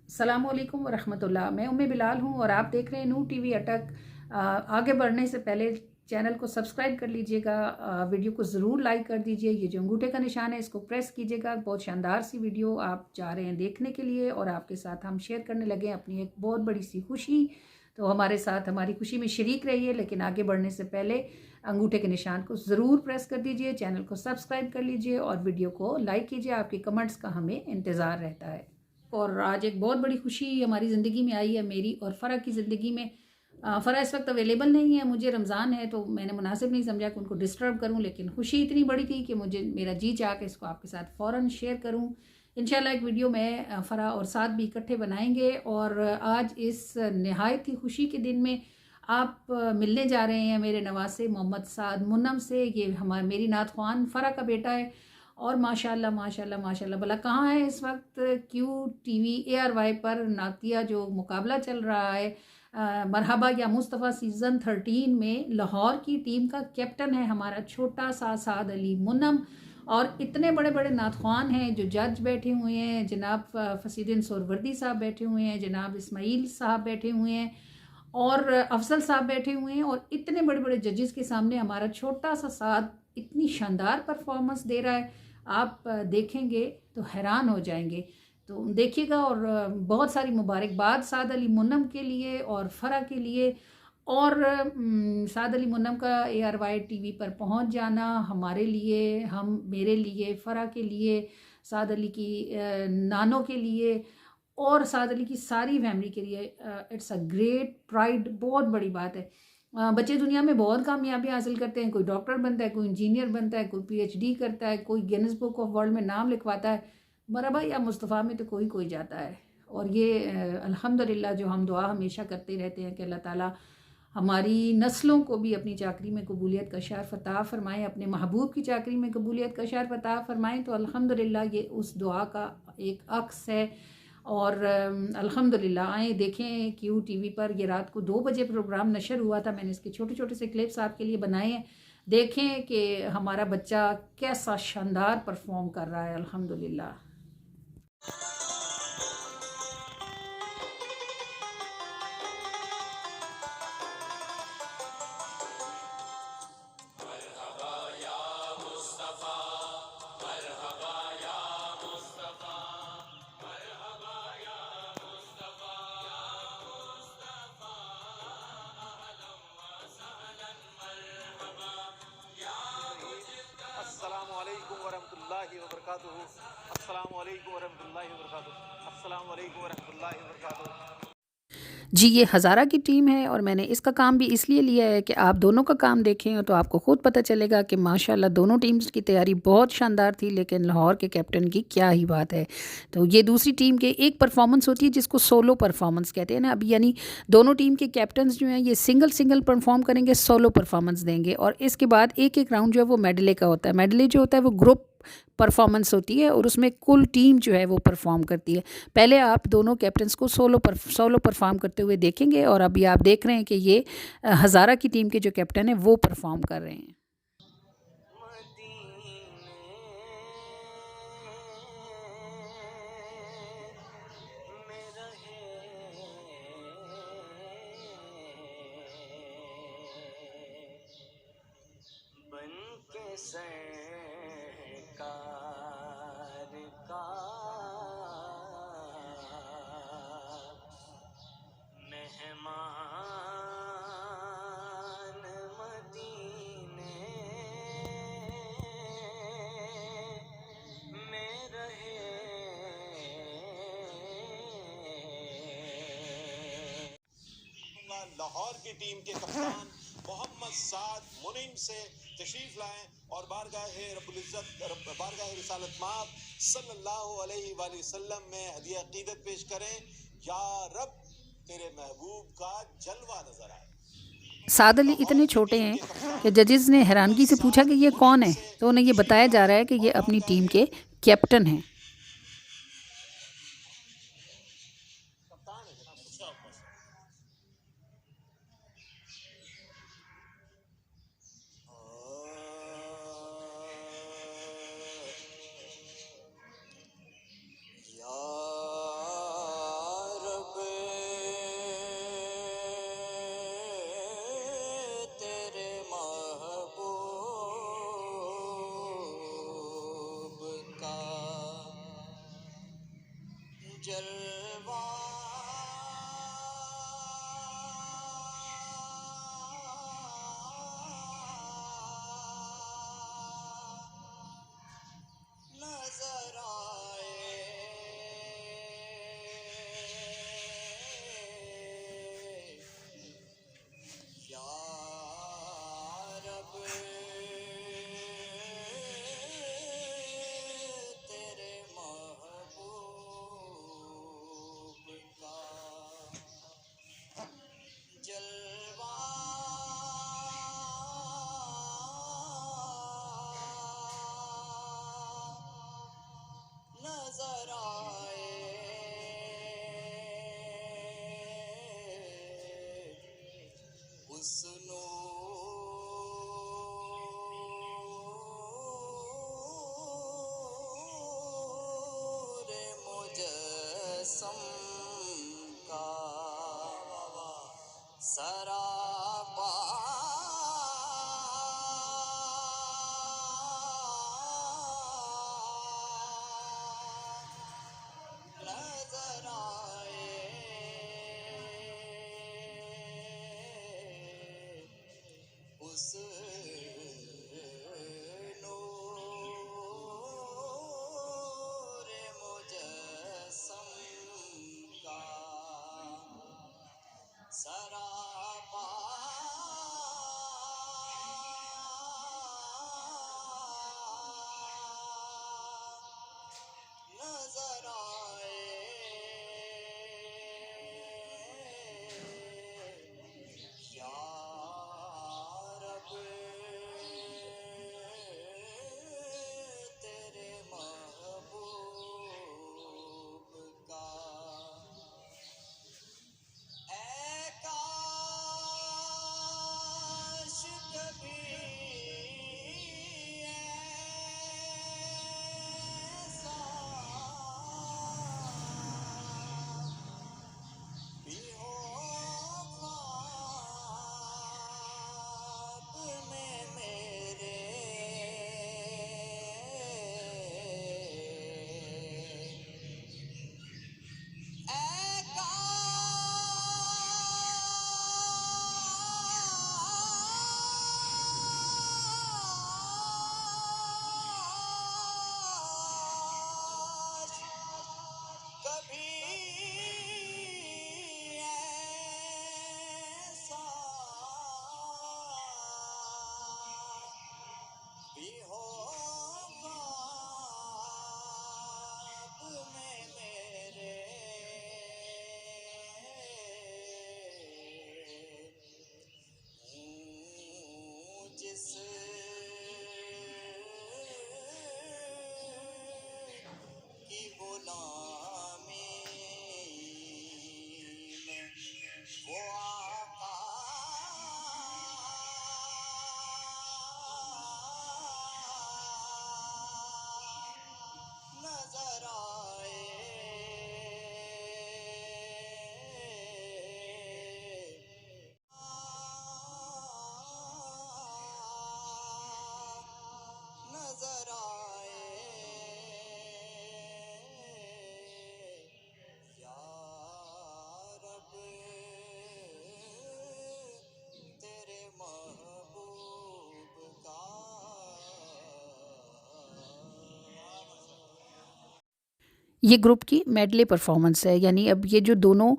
अस्सलामुअलैकुम वरहमतुल्लाह। मैं उम्मे बिलाल हूँ और आप देख रहे हैं नूर टीवी अटक। आगे बढ़ने से पहले चैनल को सब्सक्राइब कर लीजिएगा, वीडियो को ज़रूर लाइक कर दीजिए। ये जो अंगूठे का निशान है इसको प्रेस कीजिएगा। बहुत शानदार सी वीडियो आप जा रहे हैं देखने के लिए और आपके साथ हम शेयर करने लगे हैं अपनी एक बहुत बड़ी सी खुशी। तो हमारे साथ हमारी खुशी में शरीक रहिए, लेकिन आगे बढ़ने से पहले अंगूठे के निशान को ज़रूर प्रेस कर दीजिए, चैनल को सब्सक्राइब कर लीजिए और वीडियो को लाइक कीजिए। आपके कमेंट्स का हमें इंतज़ार रहता है। और आज एक बहुत बड़ी खुशी हमारी ज़िंदगी में आई है, मेरी और फ़रा की ज़िंदगी में। फ़रा इस वक्त अवेलेबल नहीं है, मुझे रमज़ान है तो मैंने मुनासिब नहीं समझा कि उनको डिस्टर्ब करूं, लेकिन खुशी इतनी बड़ी थी कि मुझे मेरा जी चाह के इसको आपके साथ फ़ौरन शेयर करूं। इंशाल्लाह एक वीडियो में फ़रा और साथ भी इकट्ठे बनाएंगे। और आज इस नहायत ही खुशी के दिन में आप मिलने जा रहे हैं मेरे नवासे मोहम्मद साद मुन्नम से। ये मेरी नात ख्वान फ़रा का बेटा है और माशाल्लाह माशाल्लाह माशाल्लाह भला कहाँ है इस वक्त क्यू टीवी ARY पर नातिया जो मुकाबला चल रहा है मरहबा या मुस्तफ़ा सीज़न 13 में लाहौर की टीम का कैप्टन है हमारा छोटा सा साद अली मुन्नम। और इतने बड़े बड़े नातख्वान हैं जो जज बैठे हुए हैं, जनाब फसीदीन सोरवर्दी साहब बैठे हुए हैं, जनाब इस्माइल साहब बैठे हुए हैं और अफजल साहब बैठे हुए हैं। और इतने बड़े बड़े जजेस के सामने हमारा छोटा सा साद इतनी शानदार परफॉर्मेंस दे रहा है, आप देखेंगे तो हैरान हो जाएंगे। तो देखिएगा और बहुत सारी मुबारकबाद साद अली मुन्नम के लिए और फ़रा के लिए। और साद अली मुन्नम का ARY TV पर पहुंच जाना हमारे लिए, मेरे लिए, फ़रा के लिए, साद अली की नानों के लिए और साद अली की सारी फैमिली के लिए इट्स अ ग्रेट प्राइड, बहुत बड़ी बात है। बच्चे दुनिया में बहुत कामयाबी हासिल करते हैं, कोई डॉक्टर बनता है, कोई इंजीनियर बनता है, कोई PhD करता है, कोई गिनीज बुक ऑफ वर्ल्ड में नाम लिखवाता है। मरहबा या मुस्तफ़ा में तो कोई कोई जाता है। और ये अल्हम्दुलिल्लाह जो हम दुआ हमेशा करते रहते हैं कि अल्लाह ताला हमारी नस्लों को भी अपनी चाकरी में कबूलियत का शर्फ अता फ़रमाएँ, अपने महबूब की चाकरी में कबूलियत का शर्फ अता फ़रमाएँ। तो अल्हम्दुलिल्लाह ये उस दुआ का एक अक्स है। और अल्हम्दुलिल्लाह आए देखें क्यू टीवी पर ये रात को 2 बजे प्रोग्राम नशर हुआ था। मैंने इसके छोटे छोटे से क्लिप्स आपके लिए बनाए हैं, देखें कि हमारा बच्चा कैसा शानदार परफॉर्म कर रहा है अल्हम्दुलिल्लाह। अस्सलामुअलैकुम वरहमतुल्लाहि वबरकातुहू। अस्सलामुअलैकुम वरहमतुल्लाहि वबरकातुहू। अस्सलामुअलैकुम वरहमतुल्लाहि वबरकातुहू। जी, ये हज़ारा की टीम है और मैंने इसका काम भी इसलिए लिया है कि आप दोनों का काम देखें तो आपको ख़ुद पता चलेगा कि माशाल्लाह दोनों टीम्स की तैयारी बहुत शानदार थी, लेकिन लाहौर के कैप्टन की क्या ही बात है। तो ये दूसरी टीम के एक परफॉर्मेंस होती है जिसको सोलो परफॉर्मेंस कहते हैं ना। अभी यानी दोनों टीम के कैप्टन्स जो हैं ये सिंगल सिंगल परफॉर्म करेंगे, सोलो परफॉर्मेंस देंगे और इसके बाद एक एक राउंड जो है वो मेडले का होता है। मेडले जो होता है वो ग्रुप परफॉर्मेंस होती है और उसमें कुल टीम जो है वो परफॉर्म करती है। पहले आप दोनों कैप्टन्स को सोलो परफॉर्म करते हुए देखेंगे और अभी आप देख रहे हैं कि ये हज़ारा की टीम के जो कैप्टन है वो परफॉर्म कर रहे हैं। सरकार का मेहमान मदीने में रहे। लाहौर की टीम के कप्तान मोहम्मद साद मुनीम से तशरीफ लाएं और बारगाह रब्बुल इज्जत बारगाह रिसालत माब सल्लल्लाहु अलैहि वसल्लम में हदिया अकीदत पेश करें। या रब तेरे महबूब का जलवा नजर आए। साद अली इतने छोटे हैं कि जजेस ने हैरानगी से पूछा कि ये कौन है, तो उन्हें ये बताया जा रहा है कि ये अपनी टीम के कैप्टन हैं। जलवा नजर आए या रब तेरे महबूब का जलवा नजर आए उस नूर मुजस्सम का सरापा नजर आए उस नूर मुजस्सम का सरापा नजर आए या रब तेरे महबूब का ऐ काश कभी ऐसा भी हो ख्वाब में मेरे ऐ काश कभी ऐसा भी हो ख्वाब में मेरे जिस की गुलामी में वो आका नजर आए नजर आए या रब तेरे महबूब का ये ग्रुप की मेडले परफॉर्मेंस है, यानी अब ये जो दोनों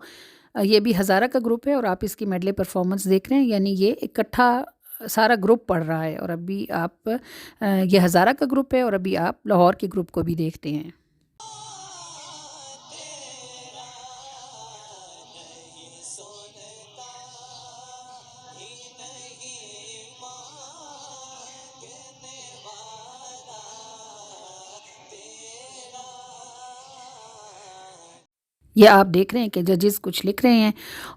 ये भी हज़ारा का ग्रुप है और आप इसकी मेडले परफॉर्मेंस देख रहे हैं, यानी ये इकट्ठा सारा ग्रुप पढ़ रहा है। और अभी आप ये हज़ारा का ग्रुप है और अभी आप लाहौर के ग्रुप को भी देखते हैं। ये आप देख रहे हैं कि जजेस कुछ लिख रहे हैं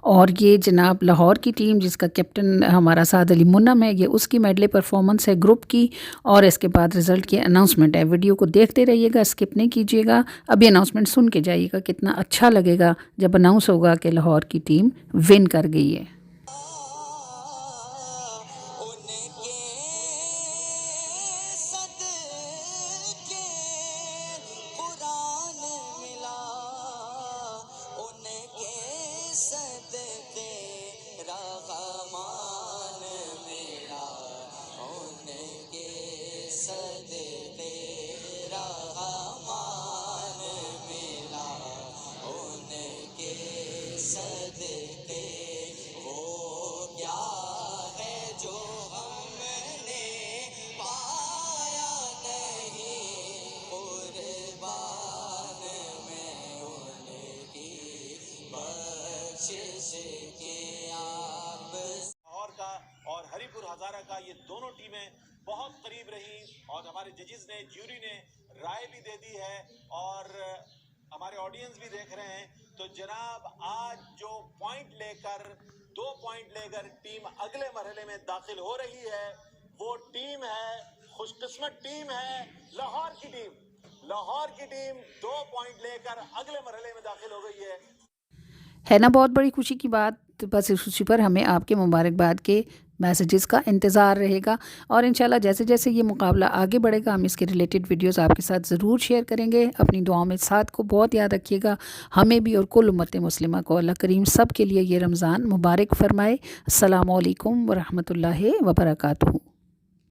और ये जनाब लाहौर की टीम जिसका कैप्टन हमारा साद अली मुन्नम है, ये उसकी मेडले परफॉर्मेंस है ग्रुप की। और इसके बाद रिज़ल्ट की अनाउंसमेंट है। वीडियो को देखते रहिएगा, स्किप नहीं कीजिएगा। अभी अनाउंसमेंट सुन के जाइएगा, कितना अच्छा लगेगा जब अनाउंस होगा कि लाहौर की टीम विन कर गई है। लाहौर का और हरिपुर हजारा का, ये दोनों टीमें बहुत करीब रही और हमारे जजेस ने, ज्यूरी ने राय भी दे दी है और हमारे ऑडियंस भी देख रहे हैं। तो जनाब आज जो पॉइंट लेकर 2 पॉइंट लेकर टीम अगले मरहले में दाखिल हो रही है, वो टीम है, खुशकिस्मत टीम है लाहौर की टीम। लाहौर की टीम 2 पॉइंट लेकर अगले मरहले में दाखिल हो गई है ना। बहुत बड़ी खुशी की बात। तो बस इस खुशी पर हमें आपके मुबारकबाद के मैसेजेस का इंतज़ार रहेगा और इंशाल्लाह जैसे जैसे ये मुकाबला आगे बढ़ेगा हम इसके रिलेटेड वीडियोस आपके साथ ज़रूर शेयर करेंगे। अपनी दुआओं में साथ को बहुत याद रखिएगा, हमें भी और कुल उम्मत मुस्लिमा को अल्लाह करीम सब के लिए ये रमज़ान मुबारक फ़रमाए। अस्सलामु अलैकुम व रहमतुल्लाहि व बरकातुहू।